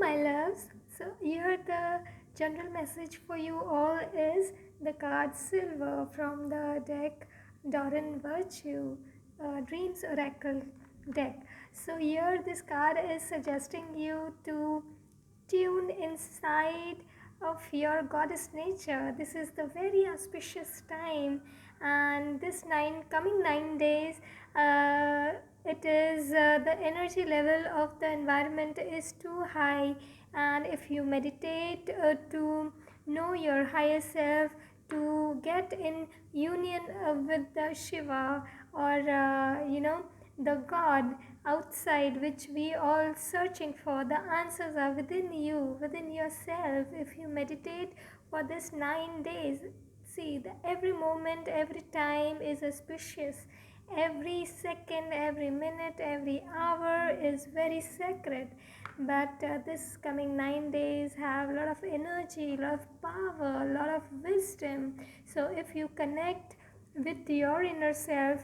my loves. So here the general message for you all is the card Silver from the deck Doran Virtue Dreams Oracle deck. So here this card is suggesting you to tune inside of your goddess nature. This is the very auspicious time, and this coming 9 days, it is the energy level of the environment is too high, and if you meditate to know your higher self, to get in union with the Shiva, or the God outside which we all searching for, the answers are within you, within yourself. If you meditate for this 9 days, see, every moment, every time is auspicious. Every second, every minute, every hour is very sacred. But this coming 9 days have a lot of energy, a lot of power, a lot of wisdom. So if you connect with your inner self,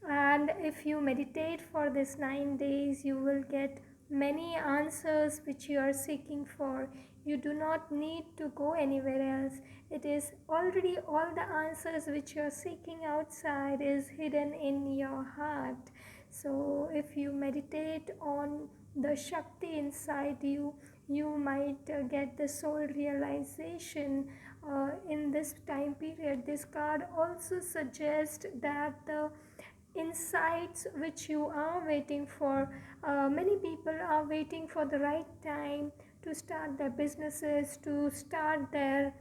and if you meditate for this 9 days, you will get many answers which you are seeking for. You do not need to go anywhere else. It is already all the answers which you are seeking outside is hidden in your heart. So if you meditate on the Shakti inside you, you might get the soul realization in this time period. This card also suggests that the insights which you are waiting for, many people are waiting for the right time to start their businesses, to start their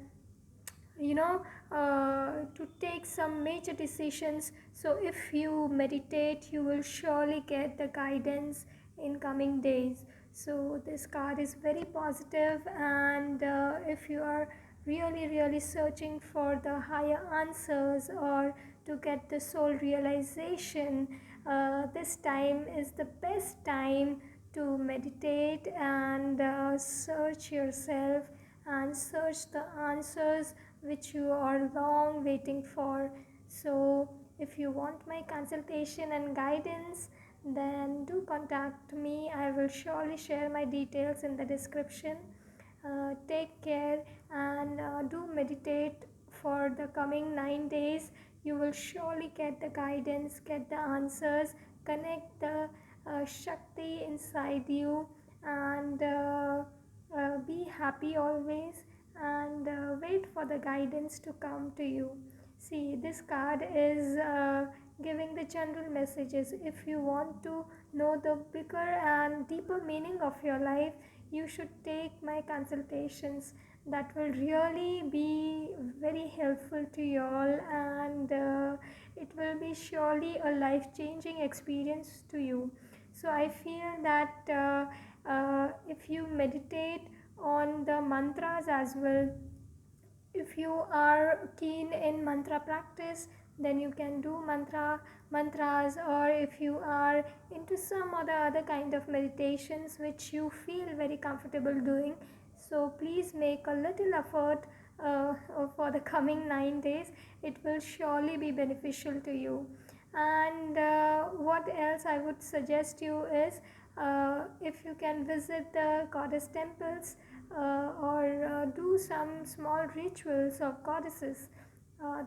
to take some major decisions. So if you meditate, you will surely get the guidance in coming days. So this card is very positive, and if you are really searching for the higher answers or to get the soul realization, this time is the best time to meditate and search yourself and search the answers which you are long waiting for. So if you want my consultation and guidance, then do contact me. I will surely share my details in the description. Take care, and do meditate for the coming 9 days. You will surely get the guidance, get the answers, connect the Shakti inside you, and be happy always, and wait for the guidance to come to you. See, this card is giving the general messages. If you want to know the bigger and deeper meaning of your life, you should take my consultations. That will really be very helpful to you all, and it will be surely a life-changing experience to you. So I feel that if you meditate on the mantras as well, if you are keen in mantra practice, then you can do mantras, or if you are into some other kind of meditations which you feel very comfortable doing, so please make a little effort for the coming 9 days. It will surely be beneficial to you. And what else I would suggest you is, if you can visit the goddess temples, or do some small rituals of goddesses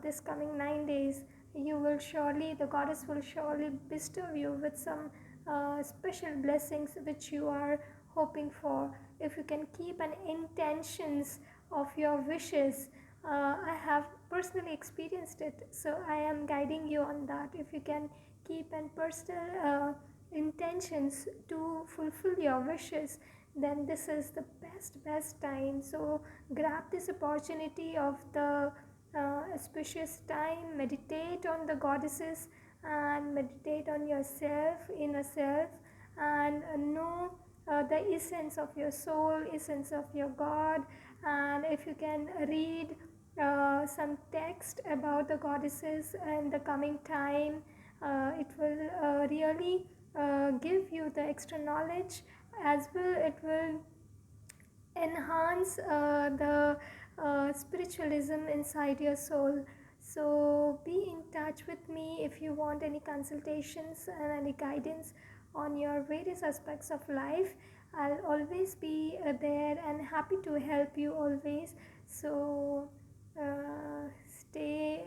this coming 9 days, the goddess will surely bestow you with some special blessings which you are hoping for. If you can keep an intentions of your wishes, I have personally experienced it, so I am guiding you on that. If you can keep an personal intentions to fulfill your wishes, then this is the best time. So grab this opportunity of the auspicious time, meditate on the goddesses, and meditate on yourself, inner self, and know the essence of your soul, essence of your God. And if you can read some text about the goddesses in the coming time, it will really give you the extra knowledge, as well it will enhance the spiritualism inside your soul. So be in touch with me if you want any consultations and any guidance on your various aspects of life. I'll always be there and happy to help you always. So stay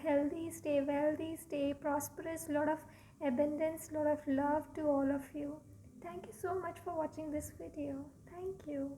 healthy, stay wealthy, stay prosperous, lot of abundance, lot of love to all of you. Thank you so much for watching this video. Thank you.